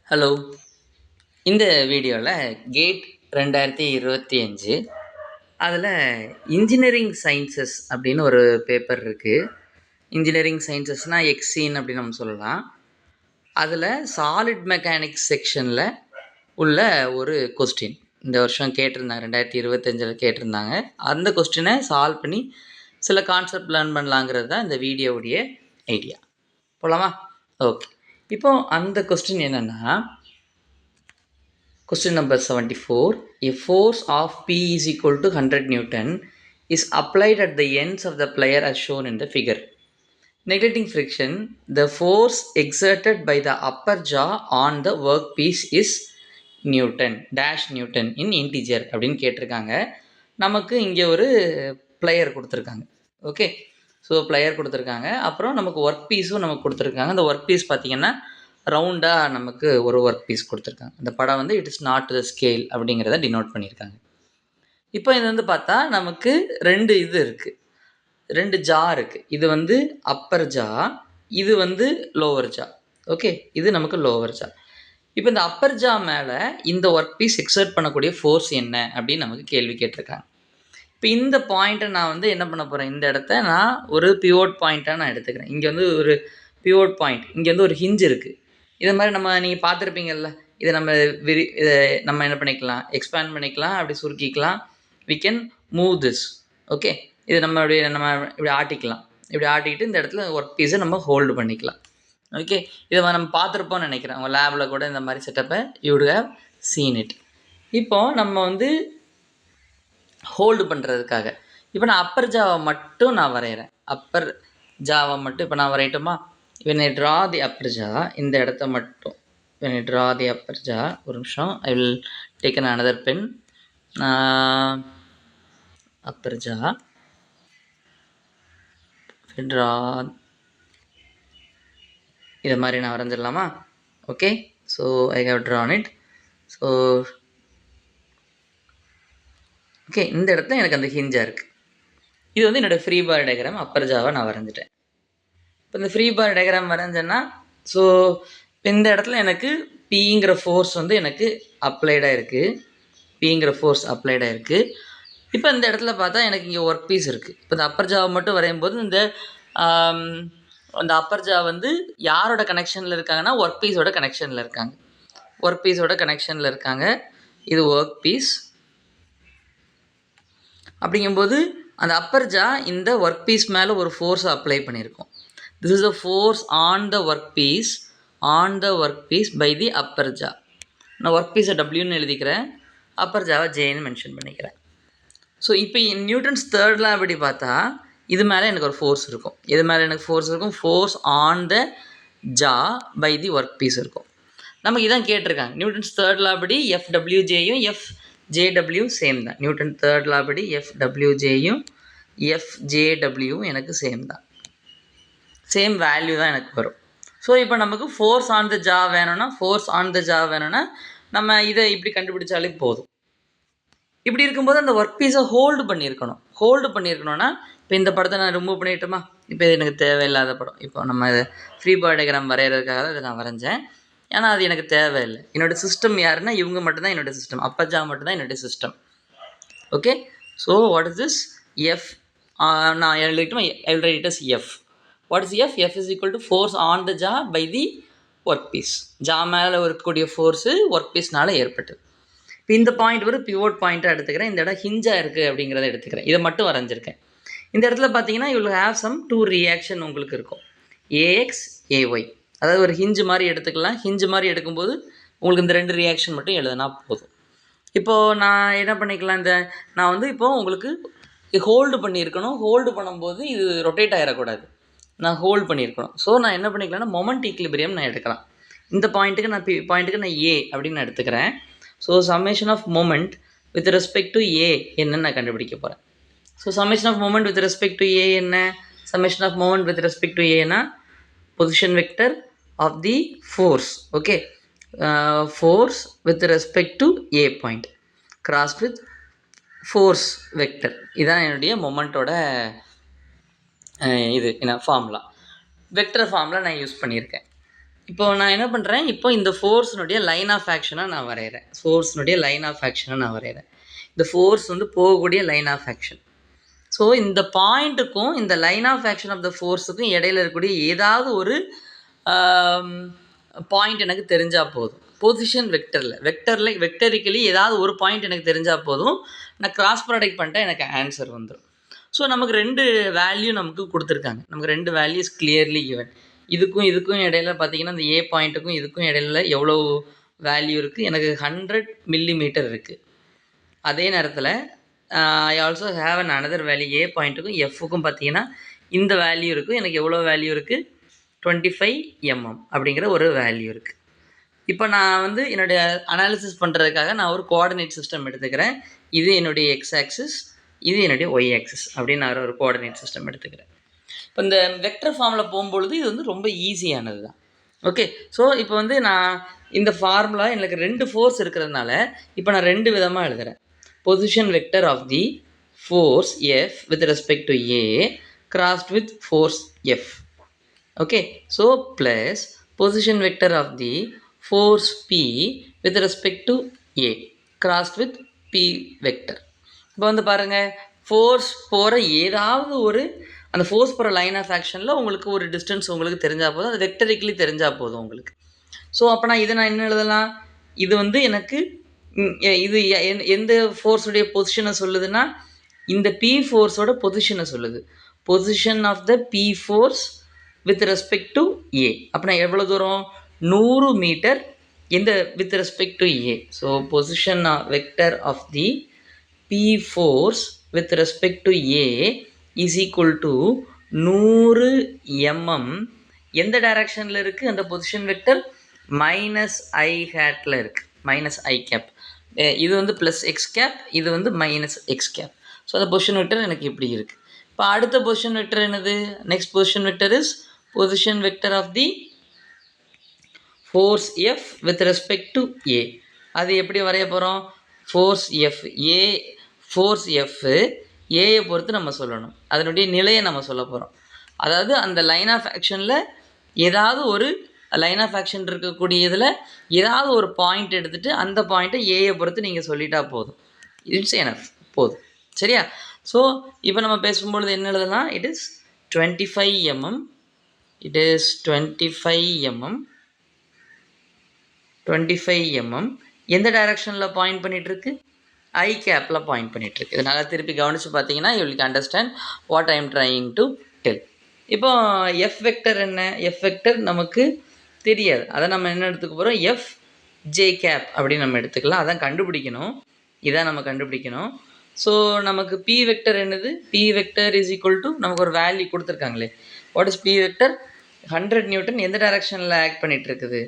Hello. இந்த வீடியோவில் gate 2025 அதில் இன்ஜினியரிங் சயின்சஸ் அப்படின்னு ஒரு பேப்பர் இருக்குது. இன்ஜினியரிங் சயின்சஸ்னால் எக்ஸின் அப்படின்னு நம்ம சொல்லலாம். அதில் சாலிட் மெக்கானிக்ஸ் செக்ஷனில் உள்ள ஒரு கொஸ்டின் இந்த வருஷம் கேட்டிருந்தாங்க, 2025 கேட்டிருந்தாங்க. அந்த கொஸ்டினை சால்வ் பண்ணி சில கான்செப்ட் லேர்ன் பண்ணலாங்கிறது தான் இந்த வீடியோவுடைய ஐடியா. போகலாமா? ஓகே. இப்போது அந்த கொஸ்டின் என்னென்னா, question number 74, a force of P is equal to 100 Newton is applied at the ends of the plier as shown in the figure. Neglecting friction, the force exerted by the upper jaw on the workpiece is Newton, dash Newton in integer அப்படின்னு கேட்டிருக்காங்க. நமக்கு இங்கே ஒரு plier கொடுத்துருக்காங்க. Okay, so plier கொடுத்துருக்காங்க. அப்புறம் நமக்கு work பீஸும் நமக்கு கொடுத்துருக்காங்க. அந்த ஒர்க் பீஸ் பார்த்திங்கன்னா ரவுண்டாக நமக்கு ஒரு ஒர்க் பீஸ் கொடுத்துருக்காங்க. அந்த படம் வந்து it is not to the scale அப்படிங்கிறத டினோட் பண்ணியிருக்காங்க. இப்போ இது வந்து பார்த்தா நமக்கு ரெண்டு இது இருக்குது, ரெண்டு ஜா இருக்குது. இது வந்து அப்பர் ஜா, இது வந்து லோவர் ஜா. ஓகே, இது நமக்கு லோவர் ஜா. இப்போ இந்த அப்பர் ஜா மேலே இந்த ஒர்க் பீஸ் எக்ஸர்ட் பண்ணக்கூடிய ஃபோர்ஸ் என்ன அப்படின்னு நமக்கு கேள்வி கேட்டிருக்காங்க. இப்போ இந்த பாயிண்ட்டை நான் வந்து என்ன பண்ண போகிறேன், இந்த இடத்த நான் ஒரு பிவோட் பாயிண்ட்டாக நான் எடுத்துக்கிறேன். இங்கே வந்து ஒரு பிவோட் பாயிண்ட், இங்கே வந்து ஒரு ஹிஞ்ச் இருக்குது. இதை மாதிரி நீங்கள் பார்த்துருப்பீங்கள்ல, இதை இதை நம்ம என்ன பண்ணிக்கலாம், எக்ஸ்பேண்ட் பண்ணிக்கலாம், அப்படி சுருக்கிக்கலாம். We can move this. Okay, இது நம்ம இப்படி ஆட்டிக்கலாம். இப்படி ஆட்டிக்கிட்டு இந்த இடத்துல ஒர்க் பீஸை நம்ம ஹோல்டு பண்ணிக்கலாம். ஓகே, இதை நம்ம பார்த்துருப்போம்னு நினைக்கிறேன். உங்கள் லேபில் கூட இந்த மாதிரி செட்டப்பை you would have seen it. இப்போது நம்ம வந்து ஹோல்டு பண்ணுறதுக்காக இப்போ நான் அப்பர் ஜாவை மட்டும் நான் வரைகிறேன். அப்பர் ஜாவை மட்டும் இப்போ நான் வரையட்டுமா? when I draw the upper jaw, இந்த இடத்த மட்டும் when I draw the upper jaw, ஒரு நிமிஷம், I will take another pen. upper jaw, draw, இதை மாதிரி நான் வரைஞ்சிடலாமா? Okay, so I have drawn it. So okay, இந்த இடத்துல எனக்கு அந்த ஹிஞ்சாக இருக்குது. இது வந்து என்னோடய ஃப்ரீ பார் டயக்ராம். அப்பர் ஜாவை நான் வரைஞ்சிட்டேன். இப்போ இந்த ஃப்ரீ பார் டயக்ராம் வரைஞ்சேன்னா, ஸோ இந்த இடத்துல எனக்கு பிங்கிற ஃபோர்ஸ் வந்து எனக்கு அப்ளைடாக இருக்குது. பிங்கிற ஃபோர்ஸ் அப்ளைடாக இருக்குது. இப்போ இந்த இடத்துல பார்த்தா எனக்கு இங்கே ஒர்க் பீஸ் இருக்குது. இப்போ இந்த அப்பர் ஜாவை மட்டும் வரையும் போது இந்த அப்பர் ஜா வந்து யாரோட கனெக்ஷனில் இருக்காங்கன்னா ஒர்க் பீஸோட கனெக்ஷனில் இருக்காங்க. ஒர்க் பீஸோட கனெக்ஷனில் இருக்காங்க. இது ஒர்க் பீஸ். அப்படிங்கும்போது அந்த அப்பர் ஜா இந்த ஒர்க் பீஸ் மேலே ஒரு ஃபோர்ஸை அப்ளை பண்ணியிருக்கோம். This is a force on the workpiece by the upper jaw. நான் ஒர்க் பீஸை டபிள்யூன்னு எழுதிக்கிறேன், அப்பர் ஜாவை ஜேன்னு மென்ஷன் பண்ணிக்கிறேன். ஸோ இப்போ நியூட்டன்ஸ் தேர்ட் லா படி பார்த்தா இது மேலே எனக்கு ஒரு ஃபோர்ஸ் இருக்கும். எது மேலே எனக்கு ஃபோர்ஸ் இருக்கும்? Force on the jaw by the work piece இருக்கும். நமக்கு இதான் கேட்டிருக்காங்க. நியூட்டன்ஸ் தேர்ட் லா படி எஃப்டபிள்யூஜேயும் எஃப்ஜேடபிள்யூ சேம் தான். நியூட்டன் தேர்ட் லா படி எஃப்டபிள்யூஜேயும் எஃப்ஜேடபிள்யூவும் எனக்கு சேம் தான். சேம் வேல்யூ தான் எனக்கு வரும். ஸோ இப்போ நமக்கு ஃபோர்ஸ் ஆன் த ஜா வேணும்னா நம்ம இதை இப்படி கண்டுபிடிச்சாலே போதும். இப்படி இருக்கும்போது அந்த ஒர்க் பீஸை ஹோல்டு பண்ணியிருக்கணும்னா இப்போ இந்த படத்தை நான் ரிமூவ் பண்ணிட்டோமா? இப்போ இது எனக்கு தேவையில்லாத படம். இப்போ நம்ம இதை ஃப்ரீ பார் டயக்ராம் வரைகிறதுக்காக தான் இதை நான் வரைஞ்சேன். ஏன்னா அது எனக்கு தேவையில்லை. என்னோடய சிஸ்டம் யாருன்னா இவங்க மட்டும்தான் என்னோடய சிஸ்டம். அப்பர் ஜா மட்டும்தான் என்னோடய system. Okay, so what is this? F நான் எழுதிட்டோம் F. What is F? F is equal to force on the jaw by the workpiece. ஜா மேலே இருக்கக்கூடிய ஃபோர்ஸு ஒர்க் பீஸ்னால் ஏற்பட்டது. இப்போ இந்த பாயிண்ட் ஒரு பிவோட் பாயிண்ட்டாக எடுத்துக்கிறேன். இந்த இடம் ஹிஞ்சாக இருக்குது அப்படிங்கிறத எடுத்துக்கிறேன். இதை மட்டும் வரைஞ்சிருக்கேன். இந்த இடத்துல பார்த்தீங்கன்னா you will have some two reaction உங்களுக்கு இருக்கும், ஏஎக்ஸ் ஏஒய். அதாவது ஒரு ஹிஞ்சு மாதிரி எடுத்துக்கலாம். ஹிஞ்சு மாதிரி எடுக்கும்போது உங்களுக்கு இந்த ரெண்டு ரியாக்ஷன் மட்டும் எழுதுனா போதும். இப்போது நான் என்ன பண்ணிக்கலாம், நான் வந்து இப்போது உங்களுக்கு ஹோல்டு பண்ணியிருக்கணும். ஹோல்டு பண்ணும்போது இது ரொட்டேட் ஆகிடக்கூடாது. நான் ஹோல்ட் பண்ணியிருக்கணும். ஸோ நான் என்ன பண்ணிக்கலாம்னா மொமெண்ட் ஈக்லிபிரியம் நான் எடுக்கலாம். இந்த பாயிண்ட்டுக்கு நான் ஏ அப்படின்னு நான் எடுத்துக்கிறேன். So summation of moment with respect to A என்னன்னு நான் கண்டுபிடிக்க போகிறேன். So summation of moment with respect to A என்ன? Summation of moment with respect to ஏனா position vector of the force. Okay, force with respect to A point cross with force vector. இதுதான் என்னுடைய மொமெண்ட்டோட இது என்ன ஃபார்முலா. வெக்டர் ஃபார்முலா நான் use பண்ணியிருக்கேன். இப்போ நான் என்ன பண்ணுறேன், இப்போ இந்த ஃபோர்ஸினுடைய லைன் ஆஃப் ஆக்ஷனை நான் வரைகிறேன். இந்த ஃபோர்ஸ் வந்து போகக்கூடிய லைன் ஆஃப் ஆக்ஷன். ஸோ இந்த பாயிண்ட்டுக்கும் இந்த line of action of the ஃபோர்ஸுக்கும் இடையில இருக்கக்கூடிய ஏதாவது ஒரு பாயிண்ட் எனக்கு தெரிஞ்சால் போதும். பொசிஷன் வெக்டரிக்கலி ஏதாவது ஒரு பாயிண்ட் எனக்கு தெரிஞ்சால் போதும். நான் கிராஸ் ப்ராடக்ட் பண்ணிட்டேன், எனக்கு ஆன்சர் வந்துடும். ஸோ நமக்கு 2 வேல்யூ நமக்கு கொடுத்துருக்காங்க. நமக்கு 2 வேல்யூஸ் கிளியர்லி கிவன். இதுக்கும் இடையில பார்த்தீங்கன்னா, இந்த ஏ பாயிண்ட்டுக்கும் இதுக்கும் இடையில எவ்வளோ வேல்யூ இருக்குது? எனக்கு 100 மில்லிமீட்டர் இருக்குது. அதே நேரத்தில் I also have an another value. A பாயிண்ட்டுக்கும் எஃப்க்கும் பார்த்தீங்கன்னா இந்த வேல்யூ இருக்குது. எனக்கு எவ்வளோ வேல்யூ இருக்குது? 25 mm அப்படிங்கிற ஒரு வேல்யூ இருக்குது. இப்போ நான் வந்து என்னுடைய அனாலிசிஸ் பண்ணுறதுக்காக நான் ஒரு கோஆர்டினேட் சிஸ்டம் எடுத்துக்கிறேன். இது என்னுடைய எக்ஸ் ஆக்சிஸ், இது என்னுடைய ஒய் ஆக்சிஸ் அப்படின்னு நான் ஒரு கோஆர்டினேட் சிஸ்டம் எடுத்துக்கிறேன். இப்போ இந்த வெக்டர் ஃபார்மில் போகும்பொழுது இது வந்து ரொம்ப ஈஸியானது தான். ஓகே, ஸோ இப்போ வந்து நான் இந்த ஃபார்முலா எனக்கு 2 ஃபோர்ஸ் இருக்கிறதுனால இப்போ நான் 2 விதமாக எழுதுகிறேன். Position vector of the force F with respect to A crossed with force F. Okay, so plus position vector of the force P with respect to A crossed with P vector. இப்போ வந்து பாருங்கள், force போகிற ஏதாவது ஒரு அந்த force போகிற line of ஆக்ஷனில் உங்களுக்கு ஒரு டிஸ்டன்ஸ் உங்களுக்கு தெரிஞ்சால் போதும், அது வெக்டரிக்கலி தெரிஞ்சால் போதும் உங்களுக்கு. ஸோ அப்போ நான் இதை நான் என்ன எழுதலாம்? இது வந்து எனக்கு இது எந்த ஃபோர்ஸுடைய பொசிஷனை சொல்லுதுன்னா, இந்த P ஃபோர்ஸோட பொசிஷனை சொல்லுது. Position of the P force with respect to A. அப்போ நான் எவ்வளோ தூரம்? 100 மீட்டர் இந்த with respect to A. So position vector of the P force with respect to A is equal to 100 mm. எந்த டைரக்ஷனில் இருக்குது அந்த பொசிஷன் வெக்டர்? மைனஸ் ஐ ஹேட்டில் இருக்குது, மைனஸ் ஐ கேப். இது வந்து ப்ளஸ் எக்ஸ் கேப், இது வந்து மைனஸ் எக்ஸ் கேப். ஸோ அந்த பொசிஷன் வெக்டர் எனக்கு இப்படி இருக்குது. இப்போ அடுத்த பொசிஷன் வெக்டர் என்னது? Next position vector is position vector of the force F with respect to A. அது எப்படி வரைய போகிறோம்? Force F A, force F ஏயை பொறுத்து நம்ம சொல்லணும், அதனுடைய நிலையை நம்ம சொல்ல போகிறோம். அதாவது அந்த லைன் ஆஃப் ஆக்ஷனில் ஏதாவது ஒரு லைன் ஆஃப் ஆக்ஷன் இருக்கக்கூடிய இதில் ஏதாவது ஒரு பாயிண்ட் எடுத்துகிட்டு அந்த பாயிண்ட்டை ஏயை பொறுத்து நீங்கள் சொல்லிட்டா போதும். இட்ஸ் எனஃப், போதும். சரியா? ஸோ இப்போ நம்ம பேசும்பொழுது என்ன எழுதலாம்? It is 25 mm. It is 25 mm. 25 mm எந்த டைரக்ஷனில் பாயிண்ட் பண்ணிகிட்ருக்கு? ஐ கேப்பில் பாயிண்ட் பண்ணிகிட்ருக்கு. இதனால் திருப்பி கவனித்து பார்த்தீங்கன்னா you will understand what I am trying to tell. இப்போ எஃப் வெக்டர் என்ன? எஃப் வெக்டர் நமக்கு தெரியாது, அதை நம்ம என்ன எடுத்துக்க போகிறோம்? எஃப் ஜே கேப் அப்படின்னு நம்ம எடுத்துக்கலாம். அதான் கண்டுபிடிக்கணும், இதான் நம்ம கண்டுபிடிக்கணும். ஸோ நமக்கு பி வெக்டர் என்னது? P vector is equal to நமக்கு ஒரு வேல்யூ கொடுத்துருக்காங்களே. What is P vector? 100 newton எந்த டைரக்ஷனில் ஆக்ட் பண்ணிகிட்டு இருக்குது?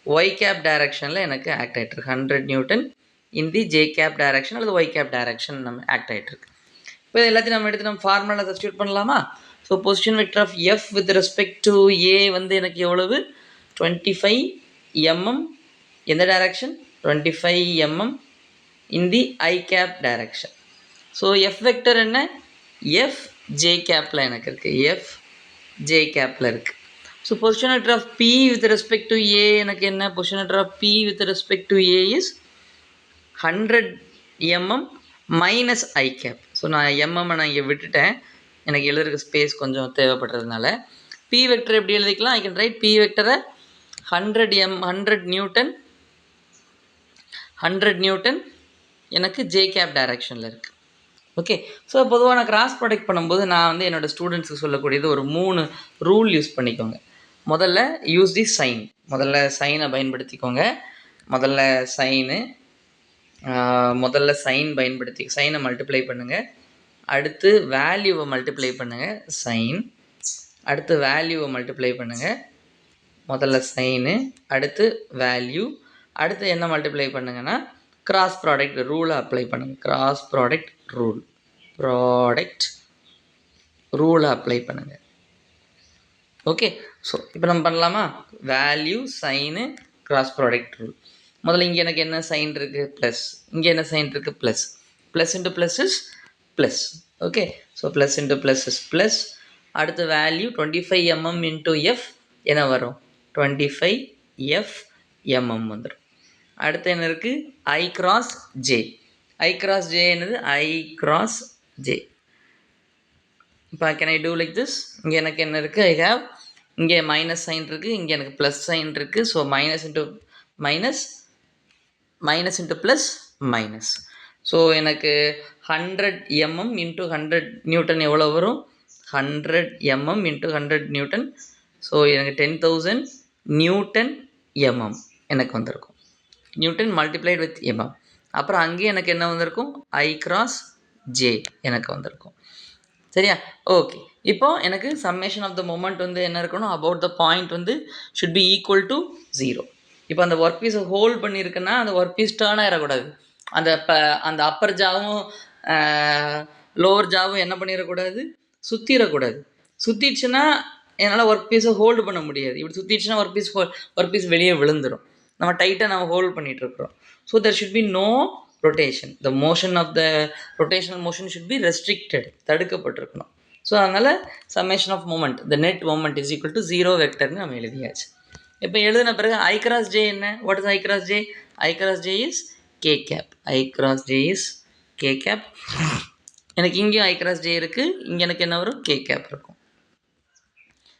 ஒய் கேப் டைரக்ஷனில் எனக்கு ஆக்ட் ஆகிட்டுருக்கு. 100 newton in the J cap direction அல்லது ஒய் கேப் டைரக்ஷன் நம்ம ஆக்ட் ஆகிட்டுருக்கு. இப்போ எல்லாத்தையும் நம்ம எடுத்து நம்ம ஃபார்முலாவில் சப்ஸ்டியூட் பண்ணலாமா? So position vector of F with respect to A வந்து எனக்கு எவ்வளவு? 25 mm. எந்த direction? 25 mm in the I cap direction. So F vector என்ன? எஃப் ஜே கேப்பில் எனக்கு இருக்குது, எஃப் ஜே கேப்பில் இருக்குது. So position vector of P with respect to ஏ எனக்கு என்ன? Position vector of P with respect to A is 100 mm minus I cap. So நான் எம்எம்மை நான் இங்கே விட்டுட்டேன், எனக்கு எழுதுறதுக்கு ஸ்பேஸ் கொஞ்சம் தேவைப்படுறதுனால. P வெக்டர் எப்படி எழுதிக்கலாம்? ஐ கேன் ரைட் P வெக்டரை 100 நியூட்டன், 100 நியூட்டன் எனக்கு ஜே கேப் டைரக்ஷனில் இருக்குது. ஓகே, ஸோ பொதுவாக நான் கிராஸ் ப்ராடக்ட் பண்ணும்போது நான் வந்து என்னோடய ஸ்டூடெண்ட்ஸுக்கு சொல்லக்கூடியது ஒரு 3 ரூல் யூஸ் பண்ணிக்கோங்க. முதல்ல யூஸ் தி சைன். முதல்ல சைனை பயன்படுத்திக்கோங்க. முதல்ல சைன் பயன்படுத்தி சைனை மல்டிப்ளை பண்ணுங்கள். அடுத்து வேல்யூவை மல்டிப்ளை பண்ணுங்கள், சைன். அடுத்து வேல்யூவை மல்டிப்ளை பண்ணுங்கள். முதல்ல சைனு, அடுத்து வேல்யூ, அடுத்து என்ன மல்டிப்ளை பண்ணுங்கன்னா கிராஸ் ப்ராடக்ட் ரூலை அப்ளை பண்ணுங்கள். கிராஸ் ப்ராடக்ட் ரூலை அப்ளை பண்ணுங்கள். ஓகே, ஸோ இப்போ நம்ம பண்ணலாமா? Value, sign, cross product rule. முதல்ல இங்கே எனக்கு என்ன சைன் இருக்குது? ப்ளஸ். இங்கே என்ன சைன் இருக்குது? Plus. Plus into plus is plus. Okay, so plus into plus is plus. அடுத்து வேல்யூ 25 mm இன்ட்டு எஃப் என்ன வரும்? 25 Fmm வந்துடும். அடுத்து என்ன இருக்குது? I cross J. I cross J என்னது? I cross J. இப்போ can I do like this? இங்கே எனக்கு என்ன இருக்குது? ஐ ஹாவ் இங்கே மைனஸ் சைன் இருக்குது, இங்கே எனக்கு ப்ளஸ் சைன் இருக்குது. So minus into minus, minus into plus minus. So எனக்கு 100 mm இன்ட்டு 100 நியூட்டன் எவ்வளோ வரும்? 100 mm இன்ட்டு 100 நியூட்டன். ஸோ எனக்கு 10,000 நியூட்டன் mm எனக்கு வந்திருக்கும். Newton multiplied with mm. அப்புறம் அங்கேயும் எனக்கு என்ன வந்திருக்கும்? I கிராஸ் J எனக்கு வந்திருக்கும். சரியா? ஓகே. இப்போது எனக்கு சம்மேஷன் ஆஃப் த மொமெண்ட் வந்து என்ன இருக்கணும்? அபவுட் த பாயிண்ட் வந்து ஷுட் பி ஈக்குவல் டு 0. இப்போ அந்த ஒர்க் பீஸை ஹோல்ட் பண்ணியிருக்குன்னா அந்த ஒர்க் பீஸ் டேர்ன் ஆகிடக்கூடாது. அந்த அப்பர் ஜாவும் லோவர் ஜாவும் என்ன பண்ணிடக்கூடாது? சுற்றிடக்கூடாது. சுற்றிடுச்சுன்னா என்னால் ஒர்க் பீஸை ஹோல்டு பண்ண முடியாது. இப்படி சுற்றிடுச்சுன்னா ஒர்க் பீஸ் வெளியே விழுந்துடும். நம்ம டைட்டாக நம்ம ஹோல்ட் பண்ணிகிட்ருக்குறோம். So there should be no rotation. The motion of the rotational motion should be restricted, தடுக்கப்பட்டிருக்கணும். ஸோ அதனால் summation of moment, the net moment is equal to 0 வெக்டர்னு நம்ம எழுதியாச்சு. இப்போ எழுதின பிறகு I cross J என்ன? What is I cross J? I cross J is K cap. I cross J is K cap. எனக்கு இங்கேயும் I cross J இருக்குது, இங்கே எனக்கு என்ன வரும்? K cap இருக்கும்.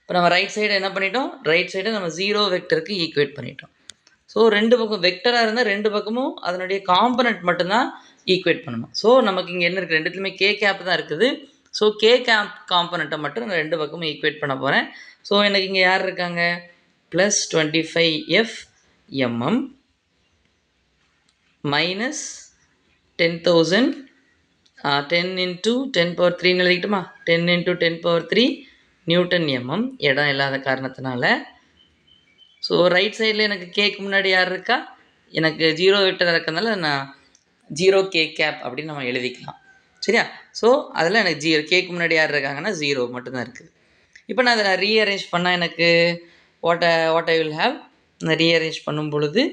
இப்போ நம்ம ரைட் சைடு என்ன பண்ணிட்டோம்? ரைட் சைடை நம்ம 0 வெக்டருக்கு ஈக்குவேட் பண்ணிட்டோம். ஸோ ரெண்டு பக்கம் வெக்டராக இருந்தால் ரெண்டு பக்கமும் அதனுடைய காம்பனண்ட் மட்டும்தான் ஈக்குவேட் பண்ணணும். ஸோ நமக்கு இங்கே என்ன இருக்குது? ரெண்டுத்துலையுமே K cap தான் இருக்குது. ஸோ K cap காம்பனண்ட்டை மட்டும் நான் ரெண்டு பக்கமும் ஈக்குவேட் பண்ண போகிறேன். ஸோ எனக்கு இங்கே யார் இருக்காங்க? Plus 25 Fmm minus 10,000 10 into 10⁻³ எழுதிக்கிட்டுமா? 10 into 10⁻³ Newton mm இடம் இல்லாத காரணத்தினால. ஸோ ரைட் சைடில் எனக்கு கேக்கு முன்னாடி யார் இருக்கா? எனக்கு 0 வெக்டர் இருக்கிறதுனால நான் 0 K cap அப்படின்னு நம்ம எழுதிக்கலாம். சரியா? ஸோ அதில் எனக்கு கேக்கு முன்னாடி யார் இருக்காங்கன்னா 0 மட்டும்தான் இருக்குது. இப்போ நான் அதை ரீஅரேஞ்ச் பண்ணால் எனக்கு வாட் ஐ வில் ஹாவ்? நான் ரீஅரேஞ்ச் பண்ணும் பொழுது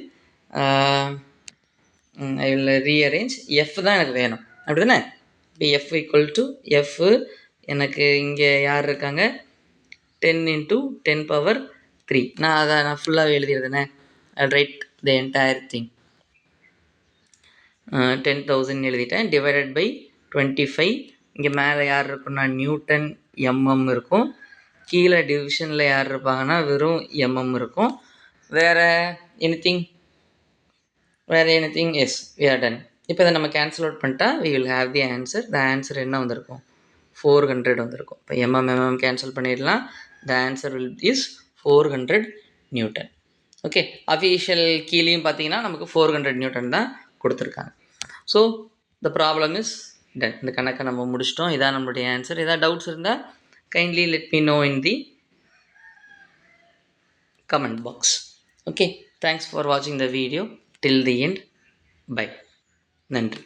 ஐ வில் ரீஅரேஞ்ச் F தான் எனக்கு வேணும், அப்படி தானே? இப்போ F ஈக்குவல் டு F எனக்கு இங்கே யார் இருக்காங்க? 10 இன்ட்டு 10⁻³ நான் அதை ஃபுல்லாக எழுதிடுறேனே. I write the entire thing. 10,000 எழுதிட்டேன். Divided by 25. இங்கே மேலே யார் இருக்குன்னா நியூட்டன் mm இருக்கும். கீழே டிவிஷனில் யார் இருப்பாங்கன்னா வெறும் mm இருக்கும். வேறு anything? Yes, we are done. இப்போ இதை நம்ம கேன்சல் அவுட் பண்ணிட்டா we will have the answer. the answer என்ன வந்திருக்கும்? 400 வந்திருக்கும். இப்போ mm கேன்சல் பண்ணிடலாம். the answer is 400 Newton. Okay, official கீழேயும் பார்த்தீங்கன்னா நமக்கு 400 நியூட்டன் தான் கொடுத்துருக்காங்க. So the problem is done. இந்த கணக்கை நம்ம முடிச்சிட்டோம். இதான் நம்மளுடைய ஆன்சர். ஏதாவது டவுட்ஸ் இருந்தால் kindly let me know in the comment box. Okay, thanks for வாட்சிங் the video till the end. Bye. நன்றி.